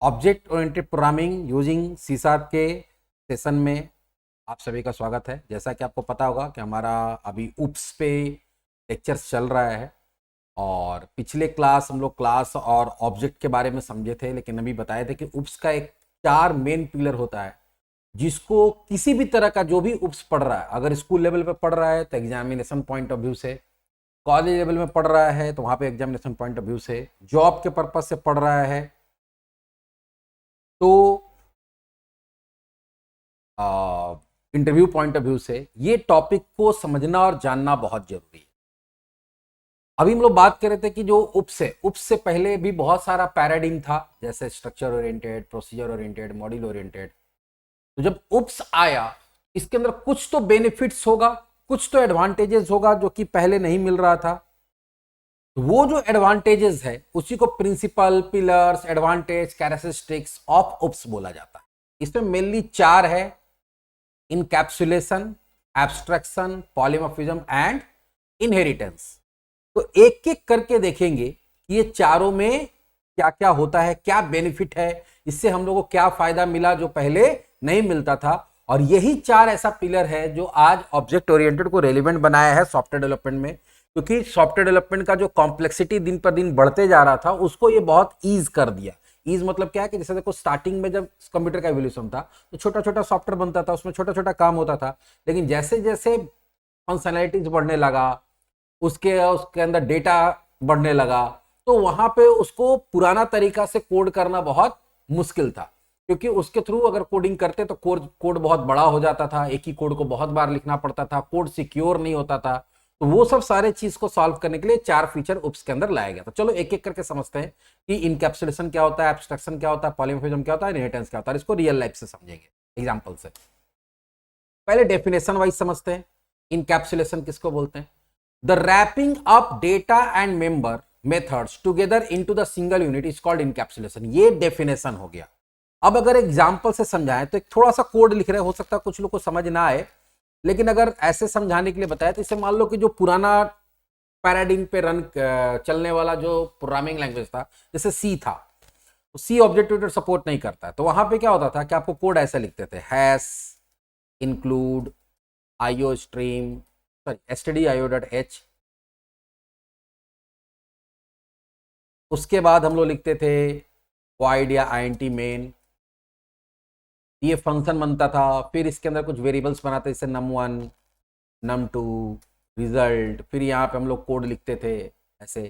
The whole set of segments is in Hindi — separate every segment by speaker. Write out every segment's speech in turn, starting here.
Speaker 1: Object oriented programming using C sharp के सेशन में आप सभी का स्वागत है। जैसा कि आपको पता होगा कि हमारा अभी उप्स पे लेक्चर्स चल रहा है और पिछले क्लास हम लोग क्लास और ऑब्जेक्ट के बारे में समझे थे, लेकिन अभी बताए थे कि उप्स का एक 4 मेन पिलर होता है जिसको किसी भी तरह का जो भी उप्स पढ़ रहा है, अगर स्कूल लेवल पे पढ़ रहा है तो एग्जामिनेशन पॉइंट ऑफ व्यू से, कॉलेज लेवल में पढ़ रहा है तो वहाँ पे एग्जामिनेशन पॉइंट ऑफ व्यू से, जॉब के पर्पज से पढ़ रहा है तो इंटरव्यू पॉइंट ऑफ व्यू से, ये टॉपिक को समझना और जानना बहुत जरूरी है। अभी हम लोग बात कर रहे थे कि जो उप्स से पहले भी बहुत सारा पैराडिम था, जैसे structure oriented, procedure oriented, module oriented. तो जब उप्स आया, इसके अंदर कुछ तो बेनिफिट्स होगा, कुछ तो एडवांटेजेस होगा जो कि पहले नहीं मिल रहा था। तो वो जो एडवांटेजेस है उसी को principle, pillars, advantage, characteristics of OOPS बोला जाता है। इसमें मेनली 4 है: encapsulation, abstraction, polymorphism and inheritance. तो एक एक करके देखेंगे कि ये चारों में क्या क्या होता है, क्या बेनिफिट है, इससे हम लोगों को क्या फायदा मिला जो पहले नहीं मिलता था। और यही 4 ऐसा पिलर है जो आज ऑब्जेक्ट ओरिएंटेड को रेलिवेंट बनाया है सॉफ्टवेयर डेवलपमेंट में, क्योंकि सॉफ्टवेयर डेवलपमेंट का जो कॉम्प्लेक्सिटी दिन पर दिन बढ़ते जा रहा था उसको ये बहुत ईज कर दिया। ईज मतलब क्या है कि जैसे देखो, स्टार्टिंग में जब कंप्यूटर का एवोल्यूशन था तो छोटा छोटा सॉफ्टवेयर बनता था, उसमें छोटा छोटा काम होता था, लेकिन जैसे जैसे फंक्शनैलिटीज बढ़ने लगा, उसके उसके अंदर डेटा बढ़ने लगा, तो वहां पे उसको पुराना तरीका से कोड करना बहुत मुश्किल था, क्योंकि उसके थ्रू अगर कोडिंग करते तो कोड बहुत बड़ा हो जाता था, एक ही कोड को बहुत बार लिखना पड़ता था, कोड सिक्योर नहीं होता था। तो वो सब सारे चीज को सॉल्व करने के लिए 4 फीचर उप्स के अंदर लाया गया था। चलो एक एक करके समझते हैं कि इनकैप्सुलेशन क्या होता है, एब्स्ट्रैक्शन क्या होता है, पॉलीमॉर्फिज्म क्या होता है, इनहेरिटेंस क्या होता है। इसको रियल लाइफ से समझेंगे एग्जांपल से। पहले डेफिनेशन वाइज समझते हैं, इनकैप्सुलेशन किसको बोलते हैं। The wrapping up data and member methods together into the single unit is called encapsulation. ये डेफिनेशन हो गया। अब अगर एग्जांपल से समझाएं तो एक थोड़ा सा कोड लिख रहे, हो सकता है कुछ लोग को समझ ना आए, लेकिन अगर ऐसे समझाने के लिए बताया तो इसे मान लो कि जो पुराना पैराडिम पे रन चलने वाला जो प्रोग्रामिंग लैंग्वेज था, जैसे सी था, तो सी ऑब्जेक्ट ओरिएंटेड सपोर्ट नहीं करता है, तो वहां पे क्या होता था कि आपको कोड ऐसे लिखते थे: hash include IO stream, sorry stdio.h। उसके बाद हम लोग लिखते थे void या int main, ये फंक्शन बनता था। फिर इसके अंदर कुछ वेरिएबल्स बनाते जैसे num1, num2, रिजल्ट। फिर यहाँ पे हम लोग कोड लिखते थे ऐसे,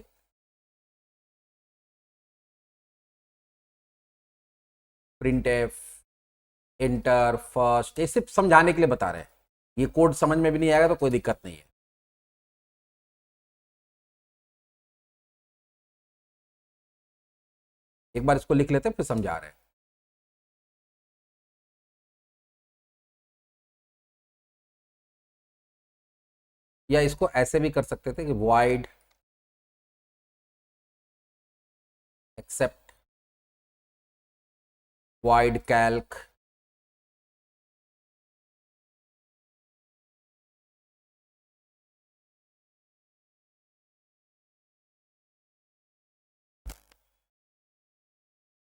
Speaker 1: printf, एंटर, फर्स्ट। ये सिर्फ समझाने के लिए बता रहे हैं, ये कोड समझ में भी नहीं आएगा तो कोई दिक्कत नहीं है। एक बार इसको लिख लेते हैं फिर समझा रहे हैं। या इसको ऐसे भी कर सकते थे कि void accept, void calc,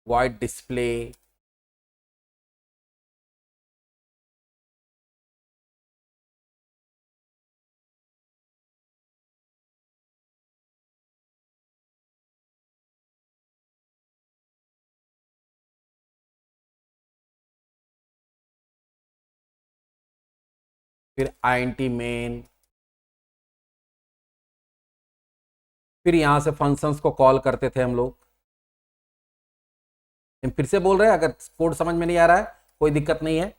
Speaker 1: void display, फिर int main। फिर यहां से फंक्शंस को कॉल करते थे हम लोग। फिर से बोल रहे हैं, अगर कोड समझ में नहीं आ रहा है कोई दिक्कत नहीं है।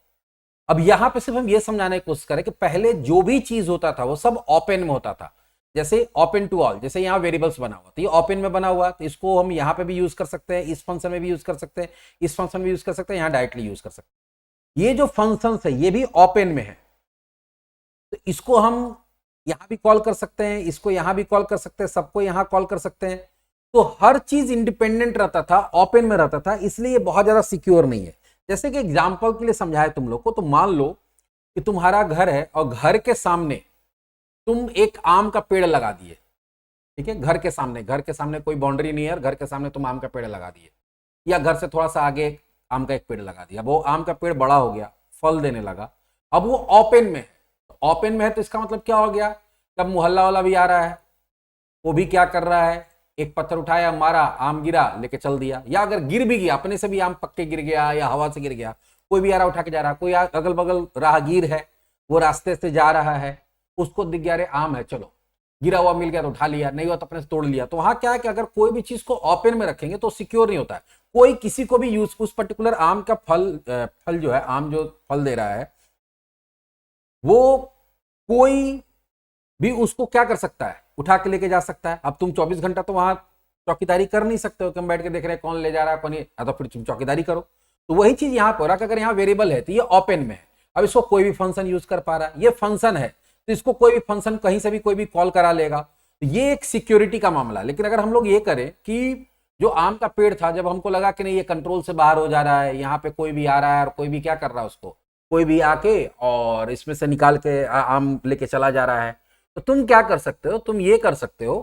Speaker 1: अब यहां पे सिर्फ हम ये समझाने की कोशिश करें कि पहले जो भी चीज होता था वो सब ओपन में होता था, जैसे ओपन टू ऑल। जैसे यहाँ वेरिएबल्स बना हुआ तो ये ओपन में बना हुआ, तो इसको हम यहाँ पे भी यूज कर सकते हैं, इस फंक्शन में भी यूज कर सकते हैं, इस फंक्शन में यूज कर सकते हैं, यहाँ डायरेक्टली यूज कर सकते हैं। ये जो फंक्शन है ये भी ओपन में है, तो इसको हम यहां भी कॉल कर सकते हैं, इसको यहां भी कॉल कर सकते हैं, सबको यहां कॉल कर सकते हैं। तो हर चीज इंडिपेंडेंट रहता था, ओपन में रहता था, इसलिए ये बहुत ज्यादा सिक्योर नहीं है। जैसे कि एग्जांपल के लिए समझाए तुम लोग को, तो मान लो कि तुम्हारा घर है और घर के सामने तुम एक आम का पेड़ लगा दिए। ठीक है, घर के सामने कोई बाउंड्री नहीं है, घर के सामने तुम आम का पेड़ लगा दिए। या घर से थोड़ा सा आगे आम का एक पेड़ लगा दिया, वो आम का पेड़ बड़ा हो गया, फल देने लगा, अब वो ओपन में है, ओपन में है तो इसका मतलब क्या हो गया, कब मोहल्ला वाला भी आ रहा है, वो भी क्या कर रहा है, एक पत्थर उठाया मारा, आम गिरा लेके चल दिया, या अगर गिर भी गया अपने से भी आम पक्के गिर गया या हवा से गिर गया, कोई भी आ रहा उठा के जा रहा, कोई अगल बगल राहगीर है वो रास्ते से जा रहा है, उसको दिख गया अरे आम है, चलो गिरा हुआ मिल गया तो उठा लिया, नहीं हुआ तो अपने से तोड़ लिया। तो वहां क्या है कि अगर कोई भी चीज को ओपन में रखेंगे तो सिक्योर नहीं होता है, कोई किसी को भी यूज उस पर्टिकुलर आम का फल जो है, आम जो फल दे रहा है वो कोई भी उसको क्या कर सकता है, उठा के लेके जा सकता है। अब तुम 24 घंटा तो वहां चौकीदारी कर नहीं सकते हो कि हम बैठ के देख रहे हैं कौन ले जा रहा है कौन नहीं, तो फिर तुम चौकीदारी करो। तो वही चीज यहां पर रहा कि अगर यहाँ वेरिएबल है तो ये ओपन में है, अब इसको कोई भी फंक्शन यूज कर पा रहा है, ये फंक्शन है तो इसको कोई भी फंक्शन कहीं से भी कोई भी कॉल करा लेगा, तो ये एक सिक्योरिटी का मामला। लेकिन अगर हम लोग ये करें कि जो आम का पेड़ था, जब हमको लगा कि नहीं ये कंट्रोल से बाहर हो जा रहा है, यहाँ पे कोई भी आ रहा है और कोई भी क्या कर रहा है उसको, कोई भी आके और इसमें से निकाल के आम लेके चला जा रहा है, तो तुम क्या कर सकते हो, तुम ये कर सकते हो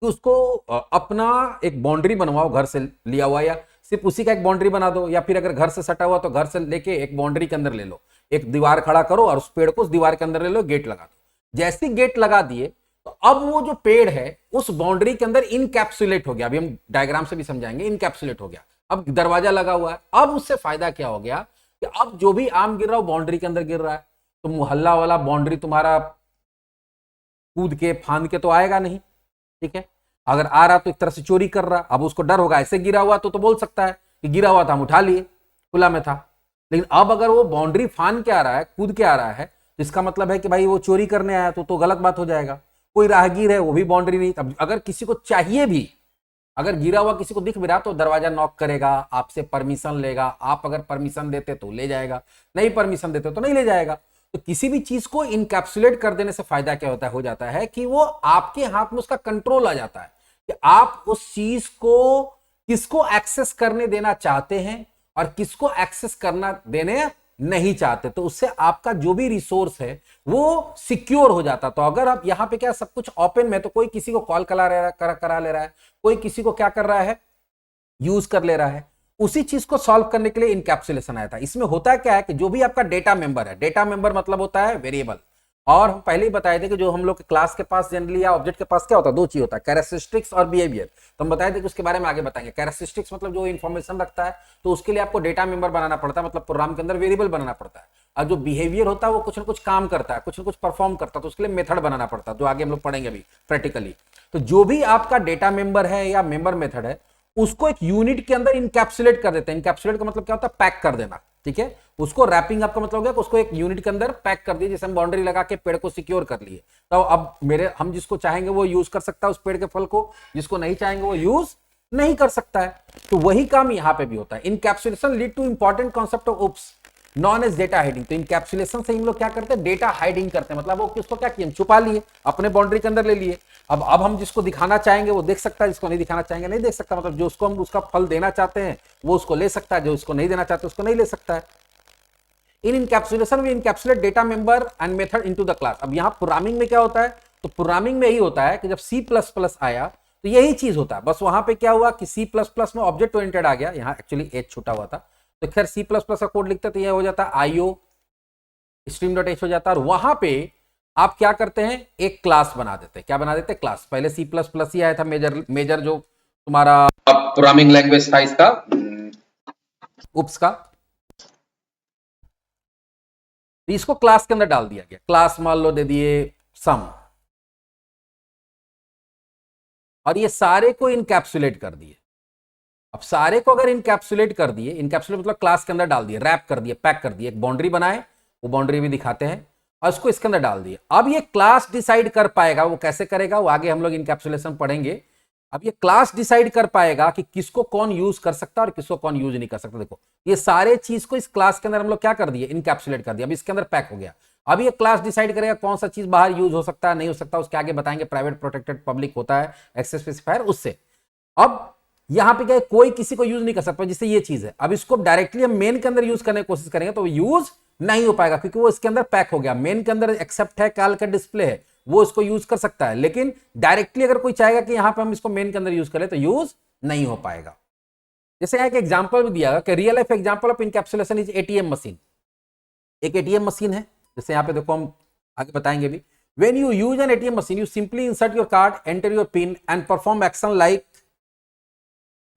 Speaker 1: कि उसको अपना एक बाउंड्री बनवाओ घर से लिया हुआ, या सिर्फ उसी का एक बाउंड्री बना दो, या फिर अगर घर से सटा हुआ तो घर से लेके एक बाउंड्री के अंदर ले लो, एक दीवार खड़ा करो और उस पेड़ को उस दीवार के अंदर ले लो, गेट लगा दो। जैसे गेट लगा दिए तो अब वो जो पेड़ है उस बाउंड्री के अंदर इनकैप्सुलेट हो गया, अभी हम डायग्राम से भी समझाएंगे, इनकैप्सुलेट हो गया। अब दरवाजा लगा हुआ है, अब उससे फायदा क्या हो गया कि अब जो भी आम गिर रहा है बाउंड्री के अंदर गिर रहा है, तो मोहल्ला वाला बाउंड्री तुम्हारा कूद के फांद के तो आएगा नहीं, ठीक है। अगर आ रहा तो एक तरह से चोरी कर रहा, अब उसको डर होगा, ऐसे गिरा हुआ तो बोल सकता है कि गिरा हुआ था हम उठा लिए, खुला में था। लेकिन अब अगर वो बाउंड्री फान के आ रहा है, कूद के आ रहा है, तो इसका मतलब है कि भाई वो चोरी करने आया, तो गलत बात हो जाएगा। कोई राहगीर है वो भी बाउंड्री नहीं, अब अगर किसी को चाहिए भी, अगर गिरा हुआ किसी को दिख भी रहा तो दरवाजा नॉक करेगा, आपसे परमिशन लेगा, आप अगर परमिशन देते तो ले जाएगा, नहीं परमिशन देते तो नहीं ले जाएगा। तो किसी भी चीज को इनकैप्सुलेट कर देने से फायदा क्या होता है, हो जाता है कि वो आपके हाथ में उसका कंट्रोल आ जाता है कि आप उस चीज को किसको एक्सेस करने देना चाहते हैं और किसको एक्सेस करना देने नहीं चाहते, तो उससे आपका जो भी रिसोर्स है वो सिक्योर हो जाता। तो अगर आप यहां पे क्या सब कुछ ओपन में, तो कोई किसी को कॉल करा ले रहा है, कोई किसी को क्या कर रहा है, यूज कर ले रहा है, उसी चीज को सॉल्व करने के लिए इनकैप्सुलेशन आया था। इसमें होता क्या है कि जो भी आपका डेटा मेंबर है, डेटा मेंबर मतलब होता है वेरिएबल, और हम पहले ही बताए थे कि जो हम लोग के क्लास के पास जनरली या ऑब्जेक्ट के पास क्या होता है, दो चीज होता है, कैरेक्टरिस्टिक्स और बिहेवियर। तो हम बताए थे कि उसके बारे में आगे बताएंगे। कैरेक्टरिस्टिक्स मतलब जो इन्फॉर्मेशन रखता है, तो उसके लिए आपको डेटा मेंबर बनाना पड़ता है, मतलब प्रोग्राम के अंदर वेरिएबल बनाना पड़ता है। और जो बिहेवियर होता है वो कुछ ना कुछ काम करता है, कुछ ना कुछ परफॉर्म करता है, तो उसके लिए मेथड बनाना पड़ता है, जो आगे हम लोग पढ़ेंगे अभी प्रैक्टिकली। तो जो भी आपका डेटा मेंबर है या मेंबर मेथड है, उसको एक यूनिट के अंदर इनकैप्सुलेट कर देते हैं। इनकैप्सुलेट का मतलब क्या होता है, पैक कर देना, ठीक है। उसको रैपिंग आपका मतलब हो गया, उसको एक यूनिट के अंदर पैक कर दिए, जैसे हम बाउंड्री लगा के पेड़ को सिक्योर कर लिए। तो अब हम जिसको चाहेंगे वो यूज कर सकता है उस पेड़ के फल को, जिसको नहीं चाहेंगे वो यूज नहीं कर सकता है। तो वही काम यहां पे भी होता है। Encapsulation lead to important concept of OOPS known as data hiding. तो इनकैप्सुलेशन से हम लोग क्या करते हैं, डेटा हाइडिंग करते हैं, मतलब वो किसको क्या किया, छुपा लिए, अपने बाउंड्री के अंदर ले लिए। अब हम जिसको दिखाना चाहेंगे वो देख सकता है, जिसको नहीं दिखाना चाहेंगे नहीं देख सकता। मतलब जो उसको हम उसका फल देना चाहते हैं वो उसको ले सकता है, जो उसको नहीं देना चाहते उसको नहीं ले सकता है। In encapsulation we encapsulate data member and method into the class. अब यहां प्रोग्रामिंग में क्या होता है, तो प्रोग्रामिंग में यही होता है कि जब C++ आया तो यही चीज होता है, बस वहां पे क्या हुआ कि C++ में ऑब्जेक्ट ओरिएंटेड आ गया, यहां एक्चुअली एच छूटा हुआ था, तो खैर C++ का कोड लिखते तो यह हो जाता IO stream.h हो जाता है। और वहां पे आप क्या करते हैं, एक क्लास बना देते हैं। क्या बना देते हैं, क्लास। पहले C++ ही आया था, मेजर जो तुम्हारा प्रोग्रामिंग लैंग्वेज था इसका, उप्स का। तो इसको क्लास के अंदर डाल दिया गया, क्लास मान लो दे दिए सम, और ये सारे को इनकैप्सुलेट कर दिए। अब सारे को अगर इनकैप्सुलेट कर दिए, इनकैप्सुलेट मतलब क्लास के अंदर डाल दिए, रैप कर दिए, पैक कर दिए, एक बाउंड्री बनाए, वो बाउंड्री भी दिखाते हैं, और उसको इसके अंदर डाल दिए। अब ये क्लास डिसाइड कर पाएगा, वो कैसे करेगा वो आगे हम लोग इनकैप्सुलेशन पढ़ेंगे। अब ये क्लास डिसाइड कर पाएगा कि किसको कौन यूज कर सकता है और किसको कौन यूज नहीं कर सकता। देखो ये सारे चीज को इस क्लास के अंदर हम लोग क्या कर दिए, इनकैप्सुलेट कर दिया। अब इसके अंदर पैक हो गया। अब ये क्लास डिसाइड करेगा कौन सा चीज बाहर यूज हो सकता है नहीं हो सकता, उसके आगे बताएंगे। प्राइवेट, प्रोटेक्टेड, पब्लिक होता है, एक्सेस स्पेसिफायर, उससे। अब यहां पे क्या है, कोई किसी को यूज नहीं कर सकता, जिससे ये चीज है। अब इसको डायरेक्टली हम मेन के अंदर यूज करने की कोशिश करेंगे तो यूज नहीं हो पाएगा, क्योंकि वो इसके अंदर पैक हो गया। मेन के अंदर एक्सेप्ट है, काल का डिस्प्ले है, वो इसको यूज कर सकता है, लेकिन डायरेक्टली अगर कोई चाहेगा कि यहां पे हम इसको मेन के अंदर यूज करें तो यूज नहीं हो पाएगा। जैसे यहाँ एक एग्जांपल भी दिया कि real life example of encapsulation is ATM machine. एक एटीएम मशीन है, जैसे यहाँ पे देखो हम आगे बताएंगे भी। When you use an ATM machine you simply insert your card, enter your PIN and perform action like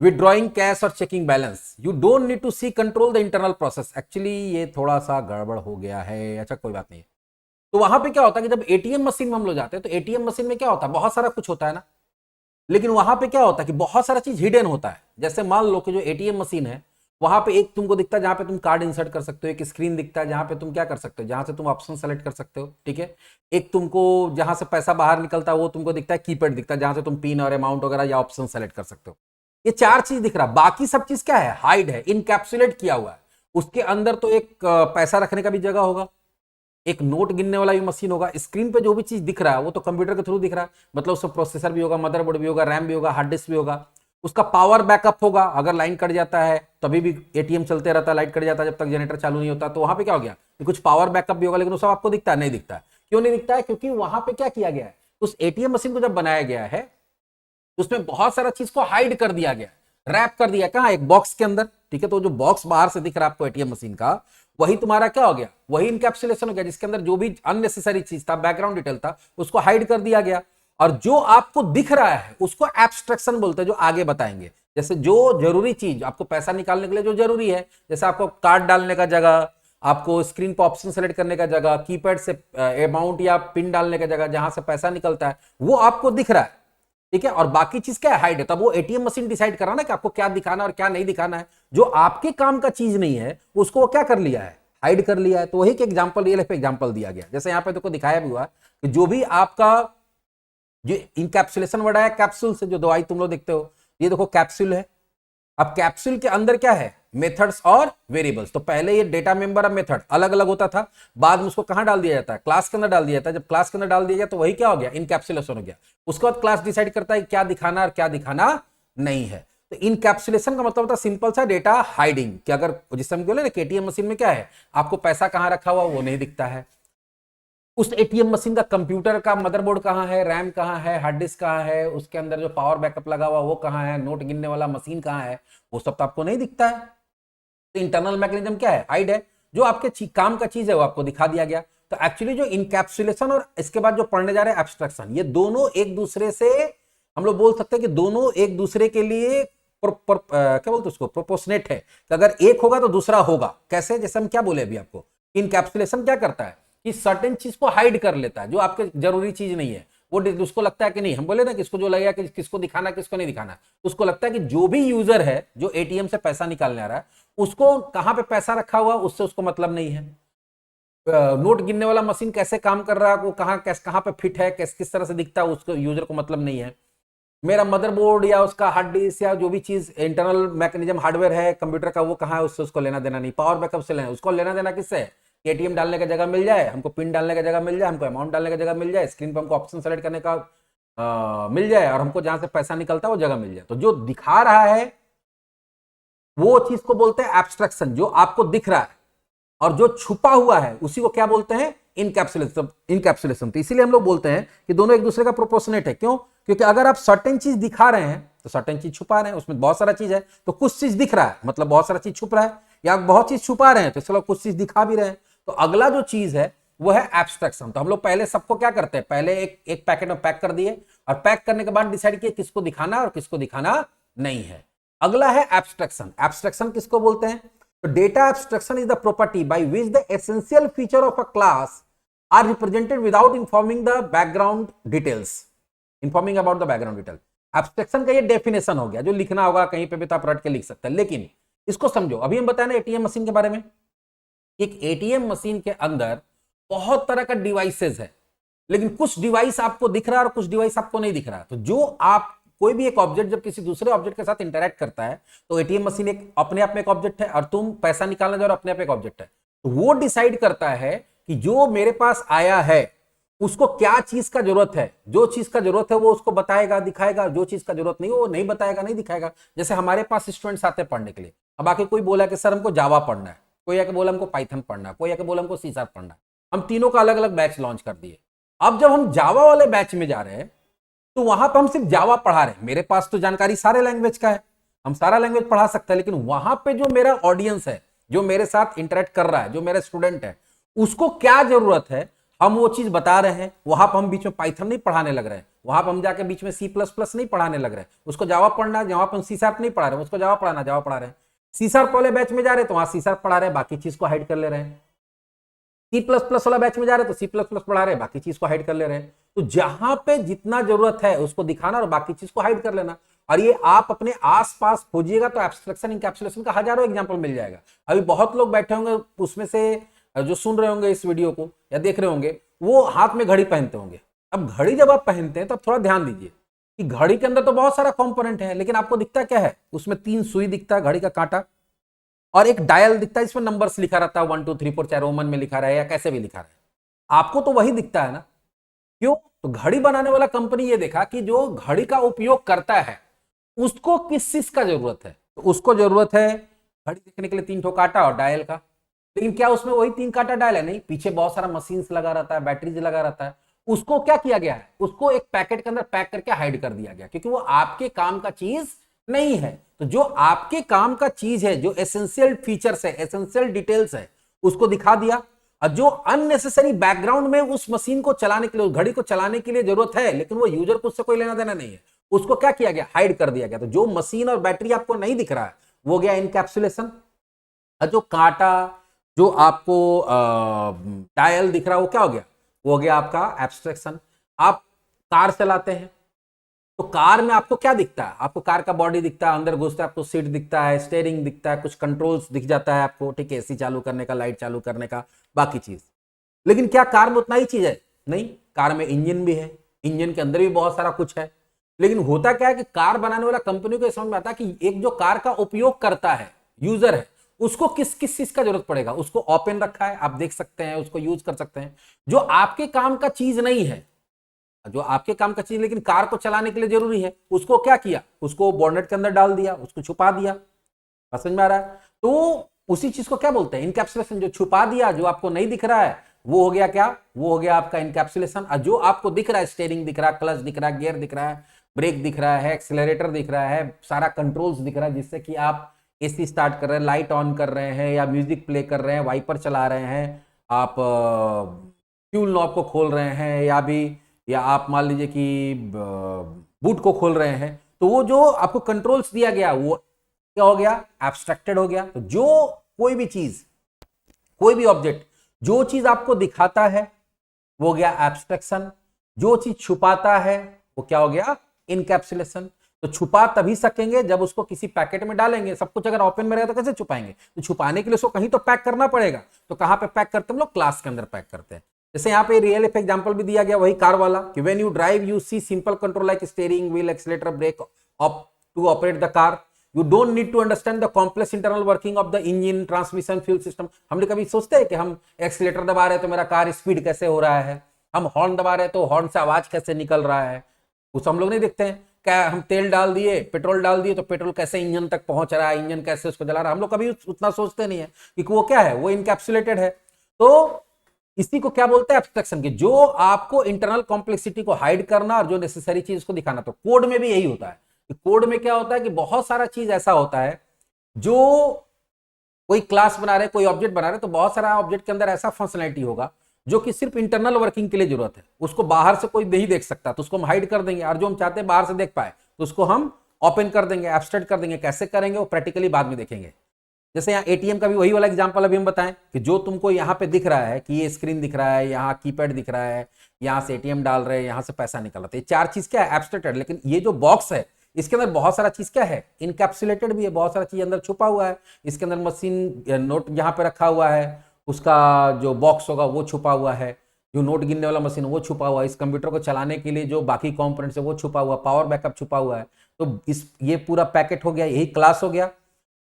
Speaker 1: withdrawing cash और checking balance. You don't need to see control the internal process. Actually ये थोड़ा सा गड़बड़ हो गया है, अच्छा कोई बात नहीं। तो वहां पे क्या होता है कि जब एटीएम मशीन में हम लोग जाते हैं तो एटीएम मशीन में क्या होता है, बहुत सारा कुछ होता है ना, लेकिन वहां पे क्या होता है कि बहुत सारा चीज हिडन होता है। जैसे मान लो कि जो एटीएम मशीन है वहां पे एक तुमको दिखता है जहां पे तुम कार्ड इंसर्ट कर सकते हो, एक स्क्रीन दिखता है जहां पे तुम क्या कर सकते हो, जहां से तुम ऑप्शन सेलेक्ट कर सकते हो, ठीक है। एक तुमको जहां से पैसा बाहर निकलता है वो तुमको दिखता है कीपैड दिखता है, जहां से तुम पिन और अमाउंट वगैरह या ऑप्शन सेलेक्ट कर सकते हो। ये चार चीज दिख रहा है, बाकी सब चीज क्या है, हाइड है, इनकैप्सुलेट किया हुआ है। उसके अंदर तो एक पैसा रखने का भी जगह होगा, एक नोट गिनने वाला भी मशीन होगा। स्क्रीन पे जो भी चीज दिख रहा है वो तो कंप्यूटर के थ्रू दिख रहा है, मतलब उसका प्रोसेसर भी होगा, मदरबोर्ड भी होगा, रैम भी होगा, हार्ड डिस्क भी होगा। उसका पावर बैकअप होगा, अगर लाइन कट जाता है तभी भी एटीएम चलते रहता है, लाइट कट जाता है जब तक जनरेटर चालू नहीं होता, तो वहां पे क्या हो गया कि कुछ पावर बैकअप भी होगा, लेकिन वो सब आपको दिखता है नहीं दिखता है। क्यों नहीं दिखता है, क्योंकि वहां पे क्या किया गया है, उस एटीएम मशीन को जब बनाया गया है उसमें बहुत सारा चीज को हाइड कर दिया गया, रैप कर दिया। कहां, एक बॉक्स के अंदर, ठीक है। तो जो बॉक्स बाहर से दिख रहा है आपको एटीएम मशीन का, वही तुम्हारा क्या हो गया, वही इनकैप्सुलेशन हो गया, जिसके अंदर जो भी अननेसेसरी चीज था, बैकग्राउंड डिटेल था, उसको हाइड कर दिया गया। और जो आपको दिख रहा है उसको एब्स्ट्रैक्शन बोलते हैं, जो आगे बताएंगे। जैसे जो जरूरी चीज आपको पैसा निकालने के लिए जो जरूरी है, जैसे आपको कार्ड डालने का जगह, आपको स्क्रीन पर ऑप्शन सेलेक्ट करने का जगह, कीपैड से अमाउंट या पिन डालने का जगह, जहां से पैसा निकलता है वो आपको दिख रहा है, ठीक है। और बाकी चीज क्या है, हाइड है। तब वो एटीएम मशीन डिसाइड कर रहा है ना कि आपको क्या दिखाना और क्या नहीं दिखाना है। जो आपके काम का चीज नहीं है उसको वो क्या कर लिया है, हाइड कर लिया है। तो वही के एग्जांपल, रियल लाइफ एग्जांपल दिया गया। जैसे यहां पे देखो दिखाया भी हुआ कि जो भी आपका जो इनकैप्सुलेशन वर्ड है, कैप्सूल से जो दवाई तुम लोग देखते हो, ये देखो कैप्सूल है। अब कैप्सूल के अंदर क्या है, मेथड्स और वेरिएबल्स। तो पहले ये डेटा मेंबर और मेथड अलग अलग होता था, बाद में उसको कहां डाल दिया जाता है, क्लास के अंदर डाल दिया जाता है। जब क्लास के अंदर डाल दिया गया तो वही क्या हो गया, इनकैप्सुलेशन हो गया। उसके बाद क्लास डिसाइड करता है क्या दिखाना और क्या दिखाना नहीं है। तो इनकैप्सुलेशन का मतलब होता है सिंपल सा डेटा हाइडिंग, कि अगर जिससे हम बोले ना एटीएम मशीन में क्या है, आपको पैसा कहां रखा हुआ वो नहीं दिखता है। उस एटीएम मशीन का कंप्यूटर का मदरबोर्ड कहां है, रैम कहां है, हार्ड डिस्क कहां है, उसके अंदर जो पावर बैकअप लगा हुआ वो कहां है, नोट गिनने वाला मशीन कहां है, वो सब तो आपको नहीं दिखता है। तो इंटरनल मैकेनिज्म क्या है, हाइड है। जो आपके काम का चीज है वो आपको दिखा दिया गया। तो एक्चुअली जो इनकैप्सुलेशन और इसके बाद जो पढ़ने जा रहे हैं एब्स्ट्रैक्शन, ये दोनों एक दूसरे से, हम लोग बोल सकते हैं कि दोनों एक दूसरे के लिए क्या बोलते उसको, प्रोपोर्शनेट है। तो अगर एक होगा तो दूसरा होगा। कैसे, जैसे हम क्या बोले अभी आपको, इनकैप्सुलेशन क्या करता है कि सर्टेन चीज को हाइड कर लेता है, जो आपके जरूरी चीज नहीं है वो उसको लगता है कि नहीं, हम बोले ना किसको जो लगेगा कि किसको दिखाना किसको नहीं दिखाना, उसको लगता है कि जो भी यूजर है जो एटीएम से पैसा निकालने आ रहा है उसको कहां पे पैसा रखा हुआ उससे उसको मतलब नहीं है। नोट गिनने वाला मशीन कैसे काम कर रहा है, वो कहां पे फिट है, किस तरह से दिखता है, उसको यूजर को मतलब नहीं है। मेरा मदरबोर्ड या उसका हार्ड डिस्क या जो भी चीज इंटरनल मैकेनिज्म हार्डवेयर है कंप्यूटर का वो कहां है, उससे उसको लेना देना नहीं। पावर बैकअप से लेना, उसको लेना देना किससे, एटीएम डालने का जगह मिल जाए हमको, पिन डालने का जगह मिल जाए हमको, अमाउंट डालने का जगह मिल जाए, स्क्रीन पर हमको ऑप्शन सेलेक्ट करने का मिल जाए, और हमको जहां से पैसा निकलता है वो जगह मिल जाए। तो जो दिखा रहा है वो चीज को बोलते हैं एब्स्ट्रैक्शन, जो आपको दिख रहा है। और जो छुपा हुआ है उसी को क्या बोलते हैं, इनकैप्सुलेशन। तो इसीलिए हम लोग बोलते हैं कि दोनों एक दूसरे का प्रोपोर्शनेट है। क्यों, क्योंकि अगर आप सर्टेन चीज दिखा रहे हैं तो सर्टेन चीज छुपा रहे हैं, उसमें बहुत सारा चीज है तो कुछ चीज दिख रहा है, मतलब बहुत सारा चीज छुप रहा है, या बहुत चीज छुपा रहे हैं तो इसलिए कुछ चीज दिखा भी रहे हैं। तो अगला जो चीज है वो है एब्स्ट्रैक्शन। तो हम लोग पहले सबको क्या करते हैं, पहले एक पैकेट में पैक कर दिए, और पैक करने के बाद डिसाइड किए किसको दिखाना और किसको दिखाना नहीं है। अगला है एब्स्ट्रैक्शन। एब्स्ट्रैक्शन किसको बोलते हैं, तो data abstraction is the property by which the essential feature of a class are represented without informing the background details, informing about the background detail. Abstraction का ये डेफिनेशन हो गया, जो लिखना होगा कहीं पे भी तो आप रट के लिख सकते हैं। लेकिन इसको समझो, अभी हम बताए ना एटीएम मशीन के बारे में, एक एटीएम मशीन के अंदर बहुत तरह का डिवाइसेस है, लेकिन कुछ डिवाइस आपको दिख रहा है और कुछ डिवाइस आपको नहीं दिख रहा है। तो जो आप कोई भी एक ऑब्जेक्ट जब किसी दूसरे ऑब्जेक्ट के साथ इंटरैक्ट करता है तो एटीएम मशीन एक अपने आप में एक ऑब्जेक्ट है, और तुम पैसा निकालने जा रहे हो अपने आप एक ऑब्जेक्ट है। तो वो डिसाइड करता है कि जो मेरे पास आया है उसको क्या चीज का जरूरत है, जो चीज का जरूरत है वो उसको बताएगा दिखाएगा, जो चीज का जरूरत नहीं वो नहीं बताएगा नहीं दिखाएगा। जैसे हमारे पास स्टूडेंट्स आते हैं पढ़ने के लिए, अब आके कोई बोला कि सर हमको जावा पढ़ना है, कोई आके बोला हमको पाइथन पढ़ना है, कोई आके बोला हमको सी शार्प पढ़ना है। हम तीनों का अलग अलग बैच लॉन्च कर दिए। अब जब हम जावा वाले बैच में जा रहे हैं तो वहां पर हम सिर्फ जावा पढ़ा रहे हैं, मेरे पास तो जानकारी सारे लैंग्वेज का है। हम सारा लैंग्वेज पढ़ा सकते हैं, लेकिन वहां पे जो मेरा ऑडियंस है, जो मेरे साथ इंटरेक्ट कर रहा है, जो मेरा स्टूडेंट है, उसको क्या जरूरत है हम वो चीज बता रहे हैं। वहां पर हम बीच में पाइथन नहीं पढ़ाने लग रहे हैं, वहां पर हम जाके बीच में C++ नहीं पढ़ाने लग रहे हैं, उसको जावा पढ़ना है, जहां पर हम C# नहीं पढ़ा रहे हैं, उसको जावा पढ़ाना, जावा पढ़ा रहे हैं। C# वाले बैच में जा रहे हैं तो वहां C# पढ़ा रहे हैं, बाकी चीज को हाइड कर ले रहे हैं। C++ वाला बैच में जा रहे हैं तो C++ पढ़ा रहे हैं, बाकी चीज को हाइड कर ले रहे हैं। तो जहां पे जितना जरूरत है उसको दिखाना और बाकी चीज को हाइड कर लेना। और ये आप अपने आसपास खोजिएगा तो एब्स्ट्रैक्शन इंकैप्सुलेशन का हजारों एग्जांपल मिल जाएगा। अभी बहुत लोग बैठे होंगे उसमें से जो सुन रहे होंगे इस वीडियो को या देख रहे होंगे, वो हाथ में घड़ी पहनते होंगे। अब घड़ी जब आप पहनते हैं तो थोड़ा ध्यान दीजिए कि घड़ी के अंदर तो बहुत सारा कंपोनेंट है, लेकिन आपको दिखता क्या है, उसमें 3 सुई दिखता है, घड़ी का कांटा, और एक डायल दिखता है, इसमें नंबर्स लिखा रहता है 1 2 3 4, चाहे रोमन में लिखा रहा है या कैसे भी लिखा रहा है, आपको तो वही दिखता है ना। क्यों? तो घड़ी बनाने वाला कंपनी ये देखा कि जो घड़ी का उपयोग करता है उसको किस चीज का जरूरत है, तो उसको जरूरत है घड़ी देखने के लिए 3 ठो कांटा और डायल का। लेकिन क्या उसमें वही 3 कांटा डायल है? नहीं, पीछे बहुत सारा मशीन्स लगा रहता है, बैटरीज लगा रहता है। उसको क्या किया गया है, उसको एक पैकेट के अंदर पैक करके हाइड कर दिया गया, क्योंकि वो आपके काम का चीज नहीं है। तो जो आपके काम का चीज है, जो एसेंशियल फीचर्स है, एसेंशियल डिटेल्स है, उसको दिखा दिया। और जो अननेसेसरी बैकग्राउंड में उस मशीन को चलाने के लिए, उस घड़ी को चलाने के लिए जरूरत है, लेकिन वो यूजर को उससे कोई लेना देना नहीं है, उसको क्या किया गया, हाइड कर दिया गया। तो जो मशीन और बैटरी आपको नहीं दिख रहा है वो गया इनकैप्सुलेशन। और जो कांटा, जो आपको डायल दिख रहा है, वो क्या हो गया, वो हो गया आपका एब्स्ट्रैक्शन। आप कार चलाते हैं तो कार में आपको क्या दिखता है, आपको कार का बॉडी दिखता है, अंदर घुसता है आपको सीट दिखता है, स्टीयरिंग दिखता है, कुछ कंट्रोल्स दिख जाता है आपको, ठीक है, एसी चालू करने का, लाइट चालू करने का, बाकी चीज। लेकिन क्या कार में उतना ही चीज है? नहीं, कार में इंजन भी है, इंजन के अंदर भी बहुत सारा कुछ है। लेकिन होता क्या है कि कार बनाने वाला कंपनी को समझ में आता है कि एक जो कार का उपयोग करता है, यूजर है, उसको किस किस चीज का जरूरत पड़ेगा। उसको ओपन रखा है, आप देख सकते हैं, उसको यूज कर सकते हैं। जो आपके काम का चीज नहीं है, जो आपके काम का चीज लेकिन कार को चलाने के लिए जरूरी है, उसको क्या किया, उसको बोनेट के अंदर डाल दिया, उसको छुपा दिया। समझ में आ रहा है? तो उसी चीज को क्या बोलते हैं, इनकैप्सुलेशन। जो छुपा दिया, जो आपको नहीं दिख रहा है, वो हो गया क्या, वो हो गया आपका इनकैप्सुलेशन। और जो आपको दिख रहा है, स्टीयरिंग दिख रहा है, क्लच दिख रहा है, गियर दिख रहा है, ब्रेक दिख रहा है, एक्सीलरेटर दिख रहा है, सारा कंट्रोल्स दिख रहा है, जिससे कि आप एसी स्टार्ट कर रहे हैं, लाइट ऑन कर रहे हैं, या म्यूजिक प्ले कर रहे हैं, वाइपर चला रहे हैं, आप फ्यूल नॉब को खोल रहे हैं, या आप मान लीजिए कि बूट को खोल रहे हैं, तो वो जो आपको कंट्रोल्स दिया गया वो क्या हो गया, एब्स्ट्रैक्टेड हो गया। तो जो कोई भी चीज, कोई भी ऑब्जेक्ट, जो चीज आपको दिखाता है वो गया एब्स्ट्रैक्शन, जो चीज छुपाता है वो क्या हो गया, इनकैप्सुलेशन। तो छुपा तभी सकेंगे जब उसको किसी पैकेट में डालेंगे। सब कुछ अगर ओपन में रहेगा तो कैसे छुपाएंगे? तो छुपाने के लिए उसको कहीं तो पैक करना पड़ेगा। तो कहां पे पैक करते हैं हम लोग? क्लास के अंदर पैक करते हैं। जैसे यहाँ पे रियल लाइफ एग्जांपल भी दिया गया, वही कार वाला, कि when you drive you see simple control like steering wheel, accelerator, brake to operate the car. You don't need to understand the complex internal working of the engine, transmission, fuel system. हम लोग कभी सोचते हैं कि हम एक्सीलरेटर दबा रहे हैं तो मेरा कार स्पीड कैसे हो रहा है, हम हॉर्न दबा रहे हैं तो हॉर्न से आवाज कैसे निकल रहा है, कुछ हम लोग नहीं देखते हैं। क्या हम तेल डाल दिए, पेट्रोल डाल दिए, तो पेट्रोल कैसे इंजन तक पहुंच रहा है, इंजन कैसे उसको जला रहा है, हम लोग कभी उतना सोचते नहीं है कि वो क्या है, वो इनकैप्सुलेटेड है। तो इसी को क्या बोलते हैं, एब्स्ट्रैक्शन की। जो आपको इंटरनल कॉम्प्लेक्सिटी को हाइड करना और जो नेसेसरी चीज को दिखाना। तो कोड में भी यही होता है। कोड में क्या होता है कि बहुत सारा चीज ऐसा होता है, जो कोई क्लास बना रहे, कोई ऑब्जेक्ट बना रहे, तो बहुत सारा ऑब्जेक्ट के अंदर ऐसा फंक्शनैलिटी होगा जो कि सिर्फ इंटरनल वर्किंग के लिए जरूरत है, उसको बाहर से कोई नहीं देख सकता, तो उसको हम हाइड कर देंगे। और जो हम चाहते हैं बाहर से देख पाए तो उसको हम ओपन कर देंगे, एब्स्ट्रैक्ट कर देंगे। कैसे करेंगे वो प्रैक्टिकली बाद में देखेंगे। जैसे यहाँ एटीएम का भी वही वाला एग्जांपल अभी हम बताएं कि जो तुमको यहाँ पे दिख रहा है कि ये स्क्रीन दिख रहा है, यहाँ कीपैड दिख रहा है, यहाँ से एटीएम डाल रहे हैं, यहाँ से पैसा निकल रहा है, ये 4 चीज क्या है, एब्स्ट्रैक्टेड। लेकिन ये जो बॉक्स है इसके अंदर बहुत सारा चीज क्या है, इनकैप्सुलेटेड भी है, बहुत सारा चीज अंदर छुपा हुआ है। इसके अंदर मशीन, नोट यहाँ पे रखा हुआ है, उसका जो बॉक्स होगा वो छुपा हुआ है, जो नोट गिनने वाला मशीन वो छुपा हुआ है, इस कंप्यूटर को चलाने के लिए जो बाकी कंपोनेंट्स है वो छुपा हुआ, पावर बैकअप छुपा हुआ है। तो ये पूरा पैकेट हो गया, यही क्लास हो गया।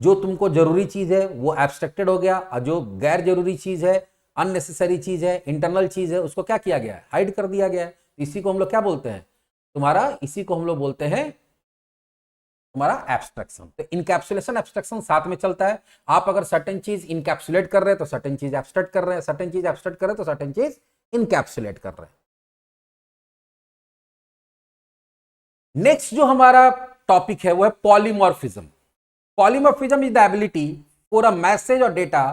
Speaker 1: जो तुमको जरूरी चीज है वो एब्स्ट्रैक्टेड हो गया, और जो गैर जरूरी चीज है, अननेसेसरी चीज है, इंटरनल चीज है, उसको क्या किया गया है, हाइड कर दिया गया है। इसी को हम लोग क्या बोलते हैं, इसी को हम लोग बोलते हैं तुम्हारा एब्स्ट्रैक्शन। तो इनकैप्सुलेशन एब्स्ट्रैक्शन साथ में चलता है। आप अगर सर्टेन चीज इनकैप्सुलेट कर रहे हैं तो सर्टेन चीज एब्स्ट्रैक्ट कर रहे हैं, सर्टेन चीज एब्स्ट्रैक्ट कर रहे हैं तो सर्टेन चीज इनकैप्सुलेट कर रहे हैं। नेक्स्ट जो हमारा टॉपिक है वो है polymorphism. Polymorphism is the ability for a message और data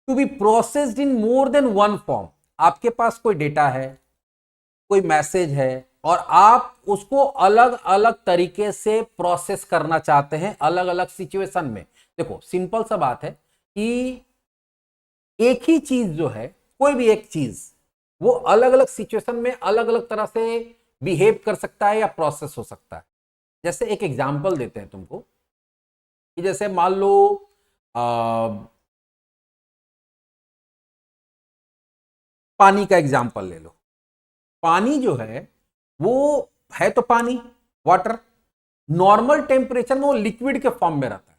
Speaker 1: to be processed in more than one form. आपके पास कोई डेटा है, कोई मैसेज है, और आप उसको अलग अलग तरीके से प्रोसेस करना चाहते हैं अलग अलग सिचुएशन में। देखो सिंपल सा बात है कि एक ही चीज जो है, कोई भी एक चीज, वो अलग अलग सिचुएशन में अलग अलग तरह से बिहेव कर सकता है या प्रोसेस हो सकता है। जैसे एक एग्जांपल देते हैं तुमको कि जैसे मान लो पानी का एग्जांपल ले लो। पानी जो है वो है तो पानी, वाटर, नॉर्मल टेम्परेचर में वो लिक्विड के फॉर्म में रहता है।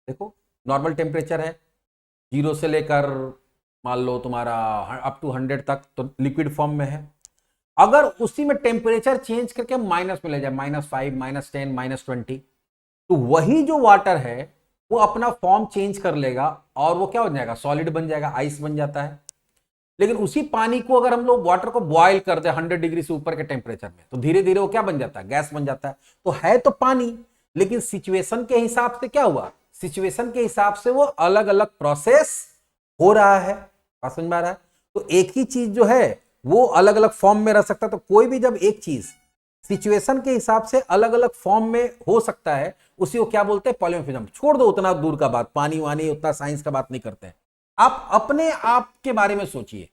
Speaker 1: देखो नॉर्मल टेम्परेचर है 0 से लेकर मान लो तुम्हारा अप टू 100 तक, तो लिक्विड फॉर्म में है। अगर उसी में टेम्परेचर चेंज करके माइनस में ले जाए, -5, -10, -20, तो वही जो वाटर है वो अपना फॉर्म चेंज कर लेगा और वो क्या हो जाएगा, सॉलिड बन जाएगा, आइस बन जाता है। लेकिन उसी पानी को अगर हम लोग वाटर को बॉयल कर दे 100 डिग्री से ऊपर के टेम्परेचर में, तो धीरे धीरे वो क्या बन जाता है, गैस बन जाता है। तो है तो पानी, लेकिन सिचुएशन के हिसाब से क्या हुआ, सिचुएशन के हिसाब से वो अलग अलग प्रोसेस हो रहा है। बात समझ में आ रहा है? तो एक ही चीज जो है वो अलग अलग फॉर्म में रह सकता है। तो कोई भी जब एक चीज सिचुएशन के हिसाब से अलग अलग फॉर्म में हो सकता है, उसी को क्या बोलते हैं, पॉलीमॉर्फिज्म। छोड़ दो उतना दूर का बात, पानी वानी उतना साइंस का बात नहीं करते हैं। आप अपने आप के बारे में सोचिए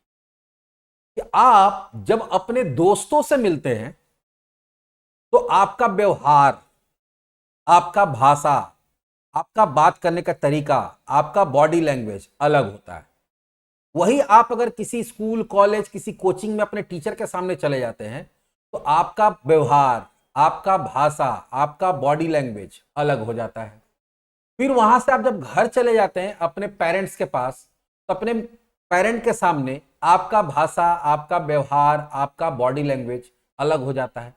Speaker 1: कि आप जब अपने दोस्तों से मिलते हैं तो आपका व्यवहार, आपका भाषा, आपका बात करने का तरीका, आपका बॉडी लैंग्वेज अलग होता है। वही आप अगर किसी स्कूल, कॉलेज, किसी कोचिंग में अपने टीचर के सामने चले जाते हैं तो आपका व्यवहार, आपका भाषा, आपका बॉडी लैंग्वेज अलग हो जाता है। फिर वहां से आप जब घर चले जाते हैं अपने पेरेंट्स के पास, तो अपने पेरेंट के सामने आपका भाषा, आपका व्यवहार, आपका बॉडी लैंग्वेज अलग हो जाता है।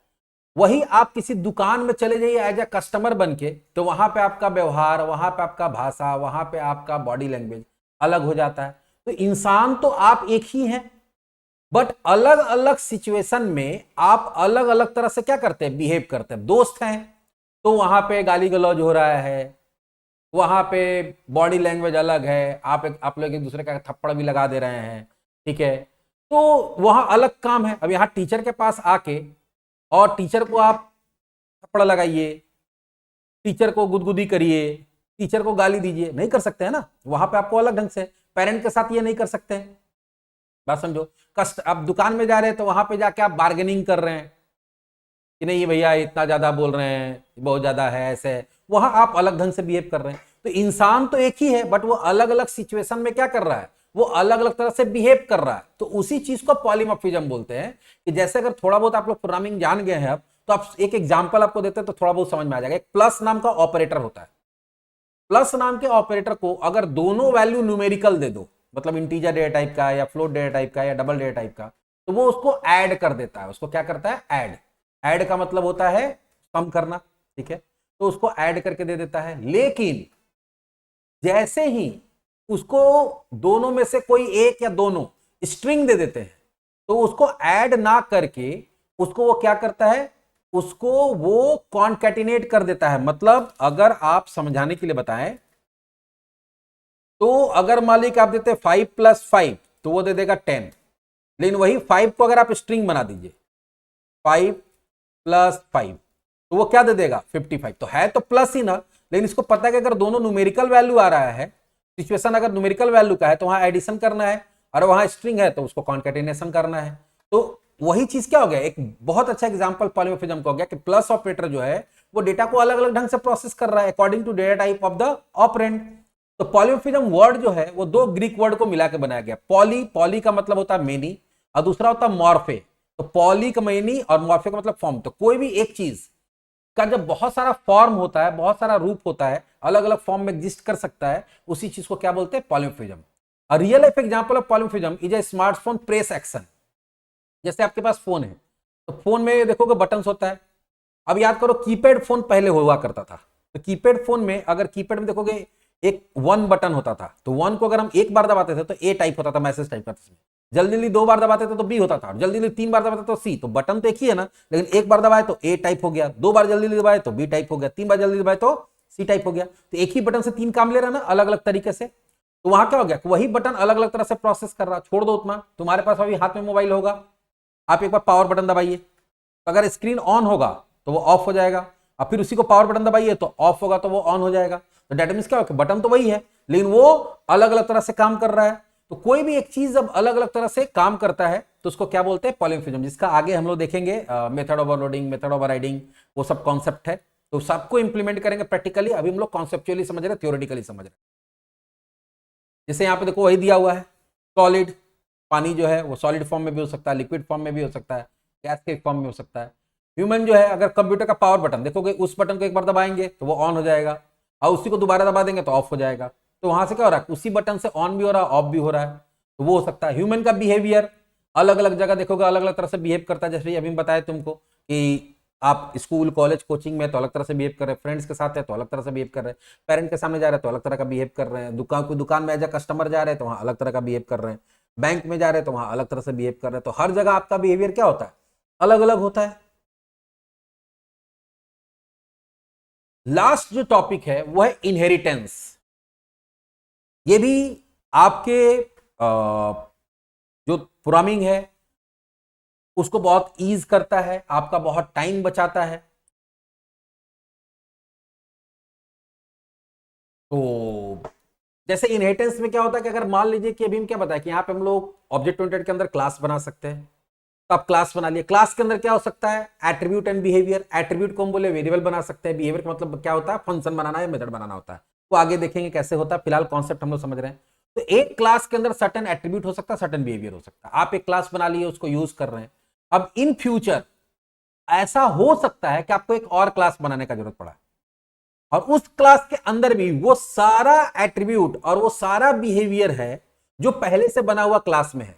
Speaker 1: वही आप किसी दुकान में चले जाइए एज ए कस्टमर बन के, तो वहां पे आपका व्यवहार, वहां पे आपका भाषा, वहां पे आपका बॉडी लैंग्वेज अलग हो जाता है। तो इंसान तो आप एक ही हैं, बट अलग अलग सिचुएशन में आप अलग अलग तरह से क्या करते हैं, बिहेव करते हैं। दोस्त हैं तो वहां पे गाली गलौज हो रहा है, वहां पे बॉडी लैंग्वेज अलग है, आप लोग एक दूसरे का थप्पड़ भी लगा दे रहे हैं, ठीक है, तो वहां अलग काम है। अब यहाँ टीचर के पास आके और टीचर को आप थप्पड़ लगाइए, टीचर को गुदगुदी करिए, टीचर को गाली दीजिए, नहीं कर सकते हैं ना। वहां पे आपको अलग ढंग से, पेरेंट के साथ ये नहीं कर सकते हैं। बात समझो। कस्ट आप दुकान में जा रहे हैं तो वहां पे जाके आप बार्गेनिंग कर रहे हैं कि नहीं ये भैया इतना ज्यादा बोल रहे हैं, बहुत ज्यादा है, ऐसे, वहां आप अलग ढंग से बिहेव कर रहे हैं। तो इंसान तो एक ही है, बट वो अलग अलग सिचुएशन में क्या कर रहा है, वो अलग अलग तरह से बिहेव कर रहा है। तो उसी चीज को पॉलीमॉर्फिज्म बोलते हैं। कि जैसे अगर थोड़ा बहुत आप लोग प्रोग्रामिंग जान गए हैं अब, तो आप एक एग्जांपल आपको देते हैं तो थोड़ा बहुत समझ में आ जाएगा। एक प्लस नाम का ऑपरेटर होता है। प्लस नाम के ऑपरेटर को अगर दोनों वैल्यू न्यूमेरिकल दे दो, मतलब इंटीजर डेटा टाइप का या फ्लोट डेटा टाइप का या डबल डेटा टाइप का, तो वो उसको ऐड कर देता है। उसको क्या करता है, ऐड। ऐड का मतलब होता है सम करना, ठीक है, तो उसको ऐड करके दे देता है। लेकिन जैसे ही उसको दोनों में से कोई एक या दोनों स्ट्रिंग दे देते हैं, तो उसको ऐड ना करके उसको वो क्या करता है, उसको वो कॉन्कैटिनेट कर देता है। मतलब अगर आप समझाने के लिए बताएं तो अगर मान लीजिए आप देते 5 + 5 तो वो दे देगा 10। लेकिन वही 5 को अगर आप स्ट्रिंग बना दीजिए 5 + 5 तो वो क्या दे देगा, 55। तो है तो प्लस ही ना, लेकिन इसको पता है कि अगर दोनों न्यूमेरिकल वैल्यू आ रहा है, सिचुएशन अगर न्यूमेरिकल वैल्यू का है तो वहां एडिशन करना है, और वहां स्ट्रिंग है तो उसको कॉन्कैटिनेशन करना है। तो वही चीज क्या हो गया, एक बहुत अच्छा एग्जांपल पॉलीमॉर्फिज्म का हो गया कि प्लस ऑपरेटर जो है वो डेटा को अलग अलग ढंग से प्रोसेस कर रहा है according to data type of the operand. तो पॉलीमॉर्फिज्म वर्ड जो है वो दो ग्रीक वर्ड को मिला के बनाया गया। पॉली का मतलब होता है मेनी, और दूसरा होता है मॉर्फे। तो पॉली का मेनी और मॉर्फे का मतलब फॉर्म। तो कोई भी एक चीज का जब बहुत सारा फॉर्म होता है, बहुत सारा रूप होता है, अलग अलग फॉर्म में एग्जिस्ट कर सकता है, उसी चीज को क्या बोलते हैं, polymorphism. A real life example of polymorphism is a smartphone press action. जैसे आपके पास फोन है तो फोन में देखोगे बटन्स होता है। अब याद करो कीपैड फोन पहले हुआ करता था, तो कीपैड फोन में अगर कीपैड में देखोगे एक 1 बटन होता था, तो 1 को अगर हम एक बार दबाते थे तो ए टाइप होता था, मैसेज टाइप करते थे। जल्दी जल्दी 2 बार दबाते थे तो बी होता था, और जल्दी जल्दी 3 बार दबाते तो सी। तो बटन तो एक ही है ना, लेकिन एक बार दबाए तो ए टाइप हो गया, 2 बार जल्दी दबाए तो बी टाइप हो गया, 3 बार जल्दी दबाए तो सी टाइप हो गया। तो एक ही बटन से 3 काम ले रहा है ना, अलग अलग तरीके से। तो वहां क्या हो गया, वही बटन अलग अलग तरह से प्रोसेस कर रहा। छोड़ दो उतना, तुम्हारे पास अभी हाथ में मोबाइल होगा, आप एक बार पावर बटन दबाइए, तो अगर स्क्रीन ऑन होगा तो वो ऑफ हो जाएगा, और फिर उसी को पावर बटन दबाइए तो ऑफ होगा, तो वो ऑन हो जाएगा। तो डेट मींस क्या होगा, बटन तो वही है लेकिन वो अलग अलग तरह से काम कर रहा है। तो कोई भी एक चीज जब अलग अलग तरह से काम करता है तो उसको क्या बोलते हैं, पॉलीमॉर्फिज्म, जिसका आगे हम लोग देखेंगे मेथड ओवरलोडिंग, मेथड ओवरराइडिंग, वो सब कॉन्सेप्ट है। तो सबको इंप्लीमेंट करेंगे प्रैक्टिकली, अभी हम लोग कॉन्सेप्चुअली समझ रहे हैं, थ्योरेटिकली समझ रहे हैं। जैसे यहाँ पे देखो वही दिया हुआ है, सॉलिड, पानी जो है वो सॉलिड फॉर्म में भी हो सकता है, लिक्विड फॉर्म में भी हो सकता है, गैस के फॉर्म में हो सकता है। ह्यूमन जो है, अगर कंप्यूटर का पावर बटन देखोगे, उस बटन को एक बार दबाएंगे तो वो ऑन हो जाएगा, और उसी को दोबारा दबा देंगे तो ऑफ हो जाएगा। तो वहां से क्या हो रहा है, उसी बटन से ऑन भी हो रहा है, ऑफ भी हो रहा है। तो वो हो सकता है। ह्यूमन का बिहेवियर अलग अलग जगह देखोगे अलग अलग तरह से बिहेव करता है। जैसे अभी बताया तुमको कि आप स्कूल कॉलेज कोचिंग में तो अलग तरह से बिहेव कर रहे हैं, फ्रेंड्स के साथ है तो अलग तरह से बिहेव कर रहे हैं, पेरेंट के सामने जा रहे हैं तो अलग तरह का बिहेव कर रहे हैं, दुकान में एज अ कस्टमर जा रहे हैं तो वहां अलग तरह का बिहेव कर रहे हैं, बैंक में जा रहे हैं तो वहां अलग तरह से बिहेव कर रहे हैं। तो हर जगह आपका बिहेवियर क्या होता है, अलग अलग होता है। लास्ट जो टॉपिक है वो है इनहेरिटेंस। ये भी आपके जो प्रोग्रामिंग है उसको बहुत ईज करता है, आपका बहुत टाइम बचाता है। तो जैसे इनहेरिटेंस में क्या होता है कि अगर मान लीजिए कि अभी हम क्या बताया कि यहाँ पे हम लोग ऑब्जेक्ट ओरिएंटेड के अंदर क्लास बना सकते हैं, तो आप क्लास बना लिए। क्लास के अंदर क्या हो सकता है, एट्रीब्यूट एंड बिहेवियर। एट्रीब्यूट को हम बोले वेरिएबल बना सकते हैं, बिहेवियर का मतलब क्या होता है, फंक्शन बनाना या मेथड बनाना होता है। तो आगे देखेंगे कैसे होता है, फिलहाल कॉन्सेप्ट हम लोग समझ रहे हैं। तो एक क्लास के अंदर सर्टेन एट्रीब्यूट हो सकता है, सर्टेन बिहेवियर हो सकता है। आप एक क्लास बना लिए, उसको यूज कर रहे हैं। अब इन फ्यूचर ऐसा हो सकता है कि आपको एक और क्लास बनाने का जरूरत पड़ा, और उस क्लास के अंदर भी वो सारा एट्रीब्यूट और वो सारा बिहेवियर है जो पहले से बना हुआ क्लास में है,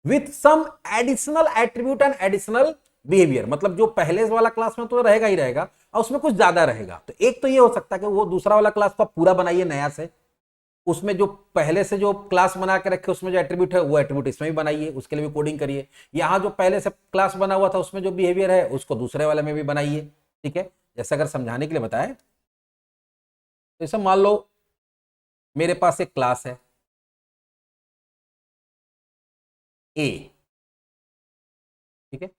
Speaker 1: with some additional attribute and additional behaviour. मतलब जो पहले वाला क्लास में तो रहेगा ही रहेगा, और उसमें कुछ ज्यादा रहेगा। तो एक तो ये हो सकता है कि वो दूसरा वाला क्लास को आप पूरा बनाइए नया से, उसमें जो पहले से जो क्लास बना के रखे उसमें जो एट्रीब्यूट है वो एट्रीब्यूट इसमें भी बनाइए, उसके लिए भी कोडिंग करिए। यहां जो पहले से क्लास बना हुआ था उसमें जो बिहेवियर है उसको दूसरे वाले में भी बनाइए। ठीक है, जैसे अगर समझाने के लिए बताए तो जैसे मान लो मेरे पास एक क्लास है ए, ठीक है।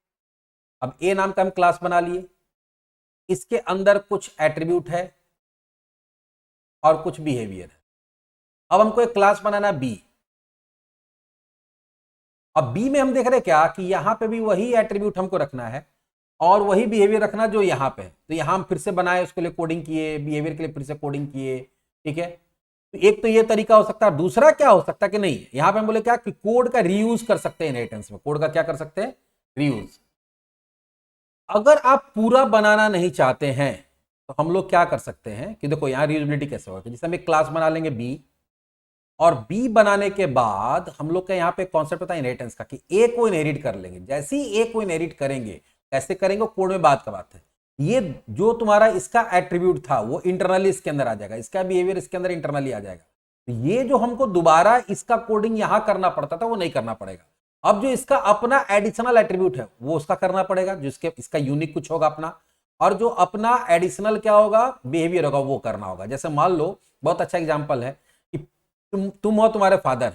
Speaker 1: अब ए नाम का हम क्लास बना लिए, इसके अंदर कुछ एट्रीब्यूट है और कुछ बिहेवियर है। अब हमको एक क्लास बनाना है बी। अब बी में हम देख रहे हैं क्या कि यहां पे भी वही एट्रीब्यूट हमको रखना है और वही बिहेवियर रखना जो यहां पे है। तो यहां हम फिर से बनाए, उसके लिए कोडिंग किए, बिहेवियर के लिए फिर से कोडिंग किए। ठीक है, तो एक तो ये तरीका हो सकता है। दूसरा क्या हो सकता है कि नहीं, यहां पे हम बोले क्या कि कोड का रीयूज कर सकते हैं। इनहेरिटेंस में कोड का क्या कर सकते हैं, रीयूज। अगर आप पूरा बनाना नहीं चाहते हैं तो हम लोग क्या कर सकते हैं कि देखो यहां रीयूजेबिलिटी कैसे होगा, जैसे हम एक क्लास बना लेंगे बी, और बी बनाने के बाद हम लोग का यहाँ पे कॉन्सेप्ट होता है इनहेरिटेंस का, कि ए को इनहेरिट कर लेंगे। जैसे ही ए को इनहेरिट करेंगे, कैसे करेंगे कोड में बात का बात है। ये जो तुम्हारा इसका एट्रीब्यूट था वो इंटरनली इसके अंदर आ जाएगा, इसका बिहेवियर इसके अंदर इंटरनली आ जाएगा। तो ये जो हमको दोबारा इसका कोडिंग यहां करना पड़ता था वो नहीं करना पड़ेगा। अब जो इसका अपना एडिशनल एट्रीब्यूट है वो उसका करना पड़ेगा, जिसके इसका यूनिक कुछ होगा अपना, और जो अपना एडिशनल क्या होगा, बिहेवियर होगा, वो करना होगा। जैसे मान लो बहुत अच्छा एग्जांपल है कि तुम हो, तुम्हारे फादर,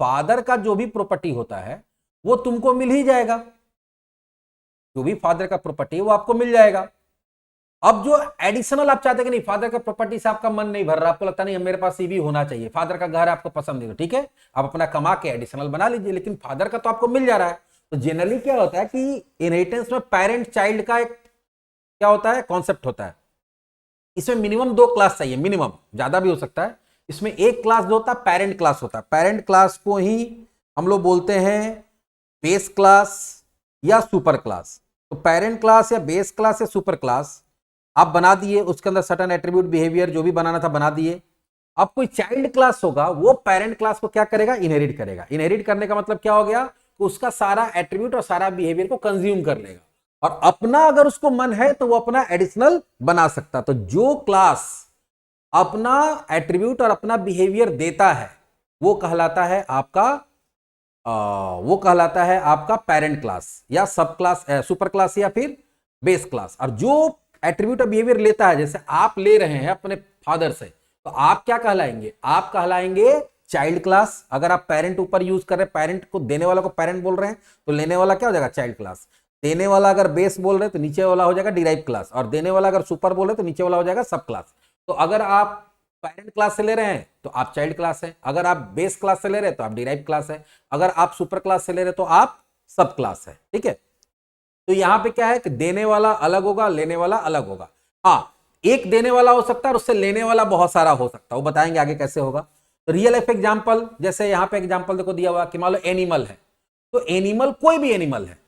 Speaker 1: फादर का जो भी प्रॉपर्टी होता है वो तुमको मिल ही जाएगा। जो भी फादर का प्रॉपर्टी है वो आपको मिल जाएगा। अब जो एडिशनल आप चाहते हैं कि नहीं, फादर का प्रॉपर्टी से आपका मन नहीं भर रहा, आपको लगता नहीं मेरे पास ये भी होना चाहिए, फादर का घर आपको पसंद है, ठीक है, आप अपना कमा के एडिशनल बना लीजिए, लेकिन फादर का तो आपको मिल जा रहा है। तो जनरली क्या होता है कि इनहेरिटेंस में पेरेंट चाइल्ड का एक क्या होता है, कॉन्सेप्ट होता है। इसमें मिनिमम 2 क्लास चाहिए, मिनिमम, ज्यादा भी हो सकता है। इसमें एक क्लास जो होता है पेरेंट क्लास होता है। पेरेंट क्लास को ही हम लोग बोलते हैं बेस क्लास या सुपर क्लास। तो पेरेंट क्लास या बेस क्लास या सुपर क्लास आप बना दिए, उसके अंदर सर्टेन एट्रीब्यूट बिहेवियर जो भी बनाना था बना दिए। अब कोई चाइल्ड क्लास होगा, वो पेरेंट क्लास को क्या करेगा, इनहेरिट करेगा। इनहेरिट करने का मतलब क्या हो गया कि उसका सारा एट्रीब्यूट और सारा बिहेवियर को कंज्यूम कर लेगा, और अपना अगर उसको मन है तो वो अपना एडिशनल बना सकता। तो जो क्लास अपना एट्रीब्यूट और अपना बिहेवियर देता है वो कहलाता है आपका पेरेंट क्लास या सब क्लास, सुपर क्लास या फिर बेस क्लास। और जो एट्रीब्यूट ऑफ बिहेवियर लेता है, जैसे आप ले रहे हैं अपने फादर से, तो आप क्या कहलाएंगे, आप कहलाएंगे चाइल्ड क्लास। अगर आप पेरेंट ऊपर यूज कर रहे हैं, पेरेंट को, देने वाला को पेरेंट बोल रहे हैं, तो लेने वाला क्या हो जाएगा, चाइल्ड क्लास। देने वाला अगर बेस बोल रहे हैं तो नीचे वाला हो जाएगा डिराइव क्लास, और देने वाला अगर सुपर बोल रहे हैं तो नीचे वाला हो जाएगा सब क्लास। तो अगर आप पेरेंट क्लास से ले रहे हैं तो आप चाइल्ड क्लास है, अगर आप बेस क्लास से ले रहे हैं तो आप डिराइव क्लास है, अगर आप सुपर क्लास से ले रहे हैं तो आप सब क्लास है। ठीक है, तो यहां पे क्या है कि देने वाला अलग होगा, लेने वाला अलग होगा। हाँ, एक देने वाला हो सकता है और उससे लेने वाला बहुत सारा हो सकता है, वो बताएंगे आगे कैसे होगा। तो रियल लाइफ एग्जांपल, जैसे यहां पे एग्जांपल देखो दिया हुआ कि मान लो एनिमल है, तो एनिमल कोई भी एनिमल है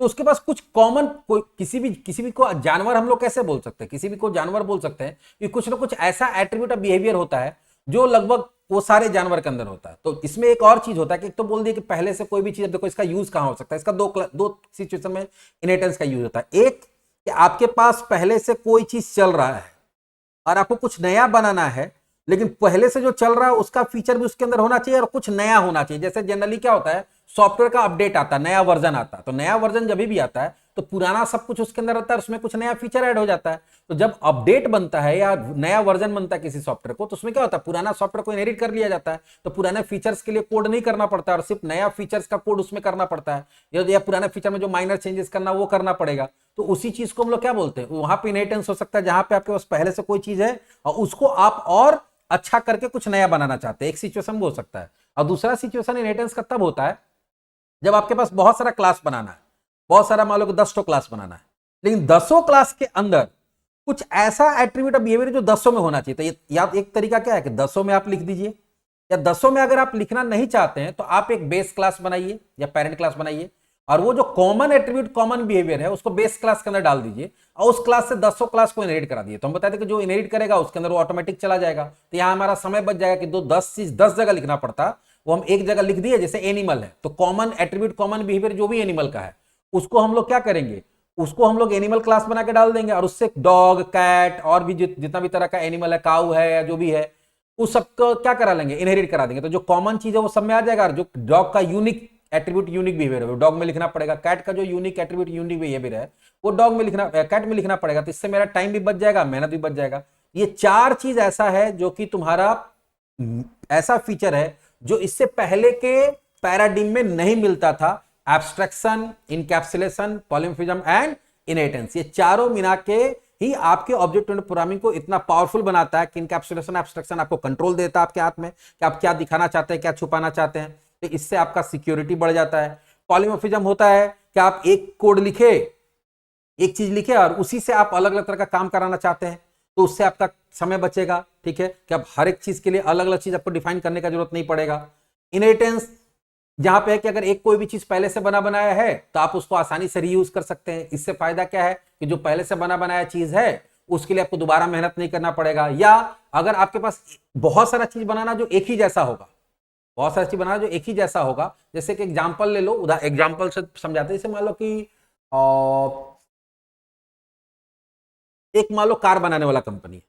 Speaker 1: तो उसके पास कुछ कॉमन, कोई किसी भी को जानवर हम लोग कैसे बोल सकते हैं, किसी भी को जानवर बोल सकते हैं कि कुछ ना कुछ ऐसा एट्रीब्यूट ऑफ बिहेवियर होता है जो लगभग वो सारे जानवर के अंदर होता है। तो इसमें एक और चीज होता है कि एक तो बोल दिया कि पहले से कोई भी चीज, देखो इसका यूज कहां हो सकता है, इसका दो सिचुएशन में इनहेरिटेंस का यूज होता है। एक कि आपके पास पहले से कोई चीज चल रहा है और आपको कुछ नया बनाना है, लेकिन पहले से जो चल रहा है उसका फीचर भी उसके अंदर होना चाहिए और कुछ नया होना चाहिए। जैसे जनरली क्या होता है, सॉफ्टवेयर का अपडेट आता है, नया वर्जन आता है, तो नया वर्जन जब भी आता है तो पुराना सब कुछ उसके अंदर रहता है, उसमें कुछ नया फीचर ऐड हो जाता है। तो जब अपडेट बनता है या नया वर्जन बनता है किसी सॉफ्टवेयर को, तो उसमें क्या होता है, पुराना सॉफ्टवेयर को इनहेरिट कर लिया जाता है, तो पुराने फीचर्स के लिए कोड नहीं करना पड़ता और सिर्फ नया फीचर्स का कोड उसमें करना पड़ता है, या पुराने फीचर में जो माइनर चेंजेस करना वो करना पड़ेगा। तो उसी चीज को हम लोग क्या बोलते हैं, वहां पे इनहेरिटेंस हो सकता है जहां पे आपके पास पहले से कोई चीज है और उसको आप और अच्छा करके कुछ नया बनाना चाहते हैं, एक सिचुएशन हो सकता है। और दूसरा सिचुएशन इनहेरिटेंस का तब होता है जब आपके पास बहुत सारा क्लास बनाना है, बहुत सारा मान लो कि 10 क्लास बनाना है, लेकिन 10 क्लास के अंदर कुछ ऐसा एट्रीब्यूट ऑफ बिहेवियर जो 10 में होना चाहिए। तो या एक तरीका क्या है कि 10 में आप लिख दीजिए, या 10 में अगर आप लिखना नहीं चाहते हैं तो आप एक बेस क्लास बनाइए या पेरेंट क्लास बनाइए, और वो जो कॉमन एट्रीब्यूट कॉमन बिहेवियर है उसको बेस क्लास के अंदर डाल दीजिए और उस क्लास से 10 क्लास को इनहेरिट करा दिए। तो हम बताते कि जो इनहेरिट करेगा उसके अंदर वो ऑटोमेटिक चला जाएगा। तो यहां हमारा समय बच जाएगा कि 10 चीज 10 जगह लिखना पड़ता, वो हम एक जगह लिख दिए। जैसे एनिमल है तो कॉमन एट्रीब्यूट कॉमन बिहेवियर जो भी एनिमल का है उसको हम लोग क्या करेंगे, उसको हम लोग एनिमल क्लास बना के डाल देंगे, और उससे डॉग, कैट और भी जितना भी तरह का एनिमल है, काऊ है या जो भी है, उस सबको क्या करा लेंगे, इनहेरिट करा देंगे। तो जो कॉमन चीज है वो सब में आ जाएगा, और जो डॉग का यूनिक एट्रीब्यूट यूनिक बिहेवियर है वो डॉग में लिखना पड़ेगा, कैट का जो यूनिक एट्रीब्यूट यूनिक बिहेवियर है वो डॉग में लिखना, कैट में लिखना पड़ेगा। तो इससे मेरा टाइम भी बच जाएगा, मेहनत भी बच जाएगा। ये चार चीज ऐसा है जो कि तुम्हारा ऐसा फीचर है जो इससे पहले के पैराडिम में नहीं मिलता था। Abstraction, encapsulation, polymorphism and inheritance, ये चारों मिला के ही आपके ऑब्जेक्ट ओरिएंटेड प्रोग्रामिंग को इतना पावरफुल बनाता है कि इनकैप्सुलेशन, एब्स्ट्रैक्शन आपको कंट्रोल देता है आपके हाथ में कि आप क्या दिखाना चाहते हैं, क्या छुपाना चाहते हैं। तो इससे आपका सिक्योरिटी बढ़ जाता है। पॉलीमॉर्फिज्म होता है कि आप एक कोड लिखे, एक चीज लिखे और उसी से आप अलग अलग तरह का काम कराना चाहते हैं, तो उससे आपका समय बचेगा। ठीक है, कि अब हर एक चीज के लिए अलग अलग चीज आपको डिफाइन करने का जरूरत नहीं पड़ेगा। इनहेरिटेंस जहां पे है कि अगर एक कोई भी चीज पहले से बना बनाया है तो आप उसको आसानी से रीयूज कर सकते हैं। इससे फायदा क्या है कि जो पहले से बना बनाया चीज है उसके लिए आपको दोबारा मेहनत नहीं करना पड़ेगा। या अगर आपके पास बहुत सारा चीज बनाना जो एक ही जैसा होगा, बहुत सारी चीज बनाना जो एक ही जैसा होगा, जैसे कि एग्जाम्पल ले लो, एग्जाम्पल से समझाते हैं। जैसे मान लो कि एक मान लो कार बनाने वाला कंपनी,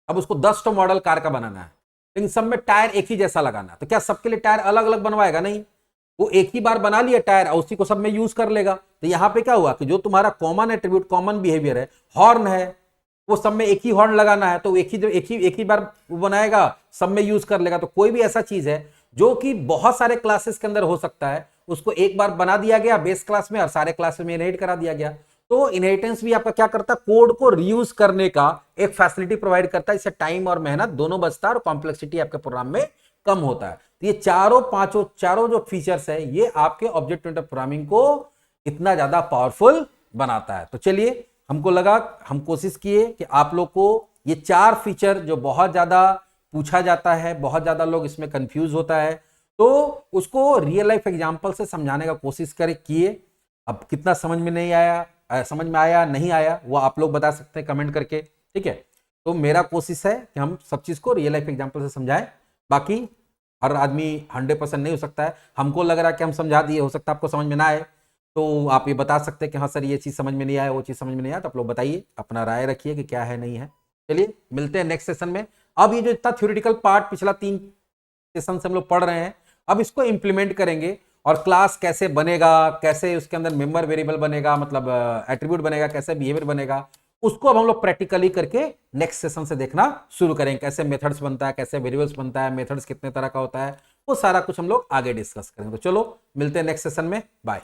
Speaker 1: अब उसको 10 मॉडल कार का बनाना है, लेकिन सब में टायर एक ही जैसा लगाना है। तो क्या सबके लिए टायर अलग अलग बनवाएगा? नहीं, वो एक ही बार बना लिया टायर और उसी को सब में यूज कर लेगा। तो यहां पे क्या हुआ कि जो तुम्हारा कॉमन एट्रीब्यूट कॉमन बिहेवियर है, हॉर्न है, वो सब में एक ही हॉर्न लगाना है, तो एक ही बार वो बनाएगा, सब में यूज कर लेगा। तो कोई भी ऐसा चीज है जो कि बहुत सारे क्लासेस के अंदर हो सकता है, उसको एक बार बना दिया गया बेस क्लास में और सारे क्लासेस में इनहेरिट करा दिया गया। तो इनहेरिटेंस भी आपका क्या करता है, कोड को रीयूज करने का एक फैसिलिटी प्रोवाइड करता है। इससे टाइम और मेहनत दोनों बचता है और कॉम्प्लेक्सिटी आपके प्रोग्राम में कम होता है। तो ये चारों जो फीचर्स है ये आपके ऑब्जेक्ट ओरिएंटेड प्रोग्रामिंग को इतना ज्यादा पावरफुल बनाता है। तो चलिए, हमको लगा, हम कोशिश किए कि आप लोग को ये चार फीचर जो बहुत ज्यादा पूछा जाता है, बहुत ज्यादा लोग इसमें कंफ्यूज होता है, तो उसको रियल लाइफ एग्जांपल से समझाने का कोशिश किए। अब कितना समझ में नहीं आया, समझ में आया नहीं आया, वो आप लोग बता सकते हैं कमेंट करके। ठीक है, तो मेरा कोशिश है कि हम सब चीज को रियल लाइफ एग्जांपल से समझाएं। बाकी हर आदमी 100% नहीं हो सकता है, हमको लग रहा है कि हम समझा दिए, हो सकता है आपको समझ में ना आए, तो आप ये बता सकते हैं कि हाँ सर ये चीज समझ में नहीं आया, वो चीज समझ में नहीं आया। तो आप लोग बताइए, अपना राय रखिए कि क्या है नहीं है। चलिए मिलते हैं नेक्स्ट सेशन में। अब ये जो इतना थ्योरेटिकल पार्ट पिछला 3 सेशन से हम लोग पढ़ रहे हैं, अब इसको इंप्लीमेंट करेंगे और क्लास कैसे बनेगा, कैसे उसके अंदर मेंबर वेरिएबल बनेगा, मतलब एट्रीब्यूट बनेगा, कैसे बिहेवियर बनेगा, उसको अब हम लोग प्रैक्टिकली करके नेक्स्ट सेशन से देखना शुरू करेंगे, कैसे मेथड्स बनता है, कैसे वेरिएबल्स बनता है, मेथड्स कितने तरह का होता है, वो सारा कुछ हम लोग आगे डिस्कस करेंगे। तो चलो मिलते हैं नेक्स्ट सेशन में, बाय।